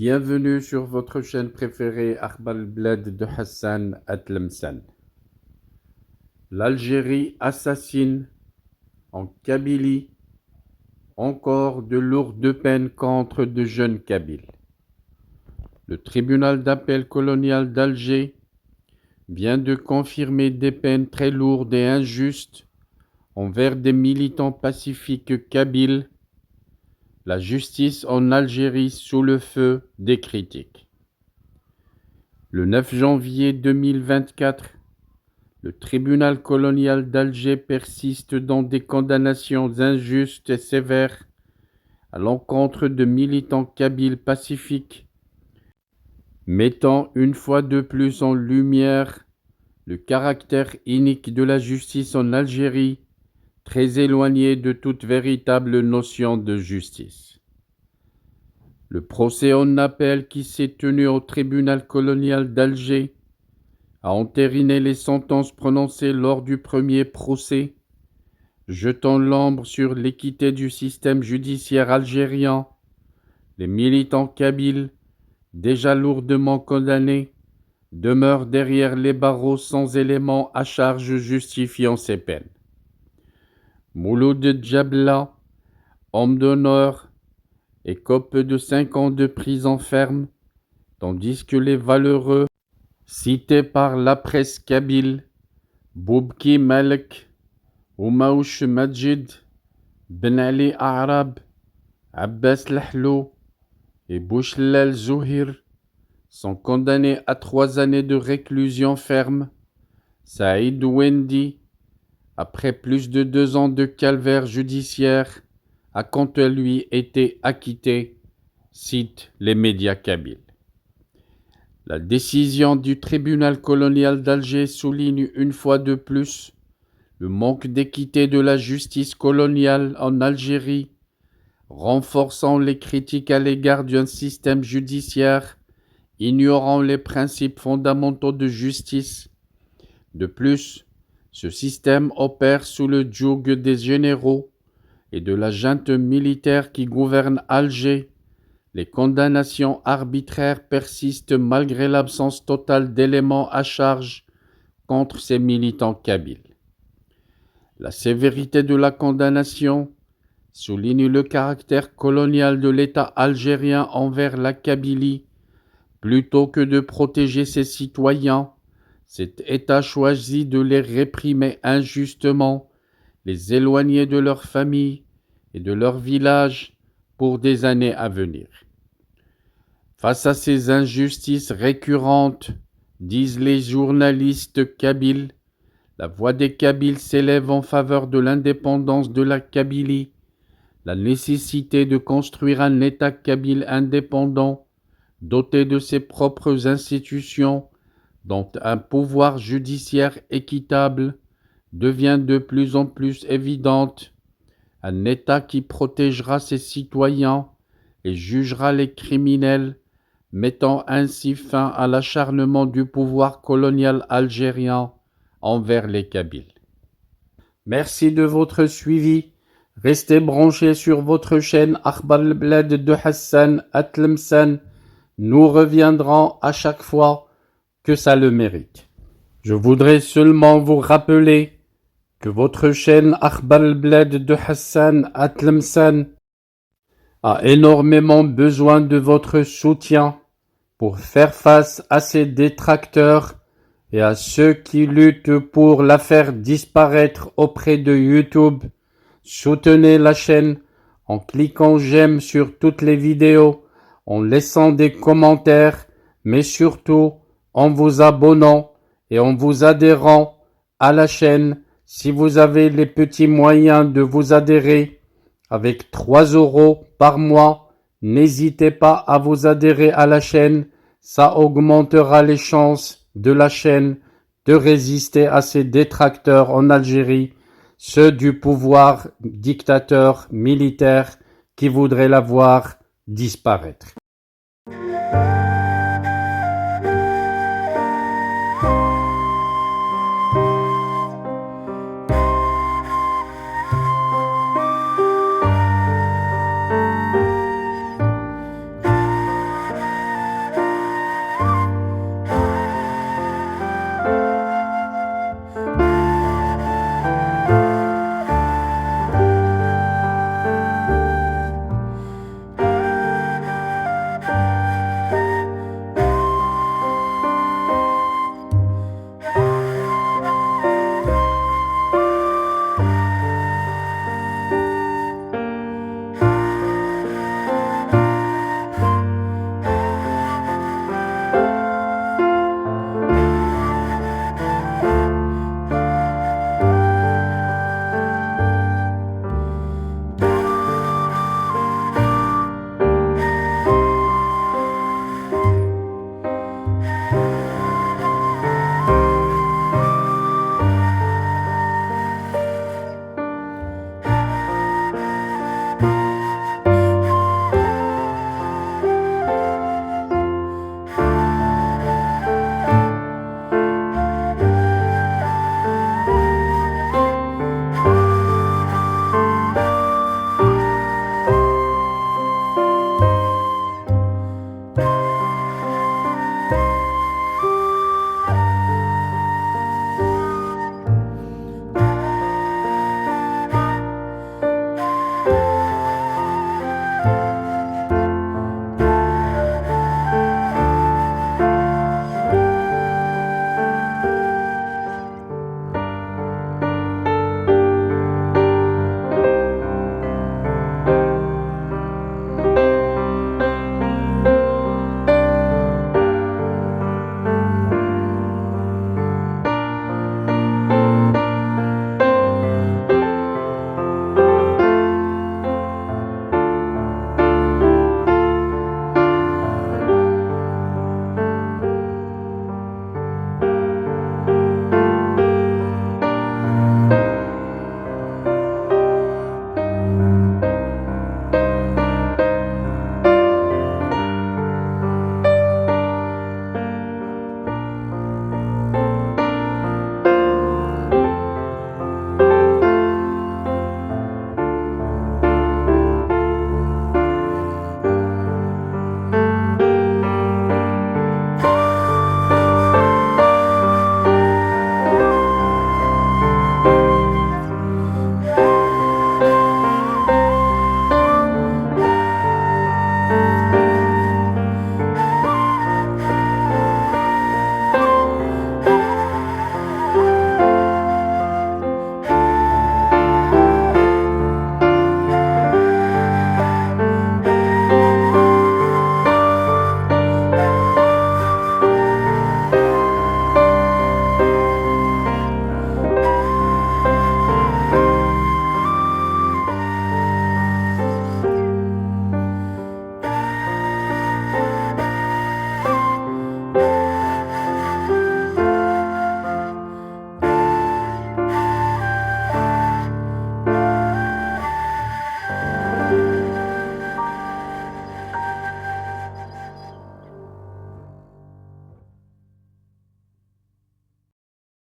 Bienvenue sur votre chaîne préférée Akhbar al-Blad de Hassan Atlemsan. L'Algérie assassine en Kabylie encore de lourdes peines contre de jeunes Kabyles. Le tribunal d'appel colonial d'Alger vient de confirmer des peines très lourdes et injustes envers des militants pacifiques kabyles. La justice en Algérie sous le feu des critiques. Le 9 janvier 2024, le tribunal colonial d'Alger persiste dans des condamnations injustes et sévères à l'encontre de militants kabyles pacifiques, mettant une fois de plus en lumière le caractère inique de la justice en Algérie, très éloigné de toute véritable notion de justice. Le procès en appel qui s'est tenu au tribunal colonial d'Alger a entériné les sentences prononcées lors du premier procès, jetant l'ombre sur l'équité du système judiciaire algérien. Les militants kabyles, déjà lourdement condamnés, demeurent derrière les barreaux sans éléments à charge justifiant ces peines. Mouloud Djabla, homme d'honneur, écope de 5 ans de prison ferme, tandis que les valeureux, cités par la presse kabyle, Boubki Malek, Oumaouch Majid, Ben Ali Arab, Abbas Lahlou et Bouchlal Zouhir, sont condamnés à 3 années de réclusion ferme. Saïd Wendi, après plus de 2 ans de calvaire judiciaire, a quant à lui été acquitté, citent les médias kabyles. La décision du tribunal colonial d'Alger souligne une fois de plus le manque d'équité de la justice coloniale en Algérie, renforçant les critiques à l'égard d'un système judiciaire ignorant les principes fondamentaux de justice. De plus, ce système opère sous le joug des généraux et de la junte militaire qui gouverne Alger. Les condamnations arbitraires persistent malgré l'absence totale d'éléments à charge contre ces militants kabyles. La sévérité de la condamnation souligne le caractère colonial de l'État algérien envers la Kabylie. Plutôt que de protéger ses citoyens, cet État choisit de les réprimer injustement, les éloigner de leurs familles et de leurs villages pour des années à venir. Face à ces injustices récurrentes, disent les journalistes kabyles, la voix des Kabyles s'élève en faveur de l'indépendance de la Kabylie, la nécessité de construire un État kabyle indépendant, doté de ses propres institutions, dont un pouvoir judiciaire équitable, devient de plus en plus évidente. Un État qui protégera ses citoyens et jugera les criminels, mettant ainsi fin à l'acharnement du pouvoir colonial algérien envers les Kabyles. Merci de votre suivi. Restez branchés sur votre chaîne Akhbar al-Blad de Hassan Atlemsan. Nous reviendrons à chaque fois que ça le mérite. Je voudrais seulement vous rappeler que votre chaîne Akhbar al-Blad de Hassan Atlemsan a énormément besoin de votre soutien pour faire face à ses détracteurs et à ceux qui luttent pour la faire disparaître auprès de YouTube. Soutenez la chaîne en cliquant j'aime sur toutes les vidéos, en laissant des commentaires, mais surtout en vous abonnant et en vous adhérant à la chaîne. Si vous avez les petits moyens de vous adhérer avec 3 € par mois, n'hésitez pas à vous adhérer à la chaîne. Ça augmentera les chances de la chaîne de résister à ces détracteurs en Algérie, ceux du pouvoir dictateur militaire qui voudraient la voir disparaître.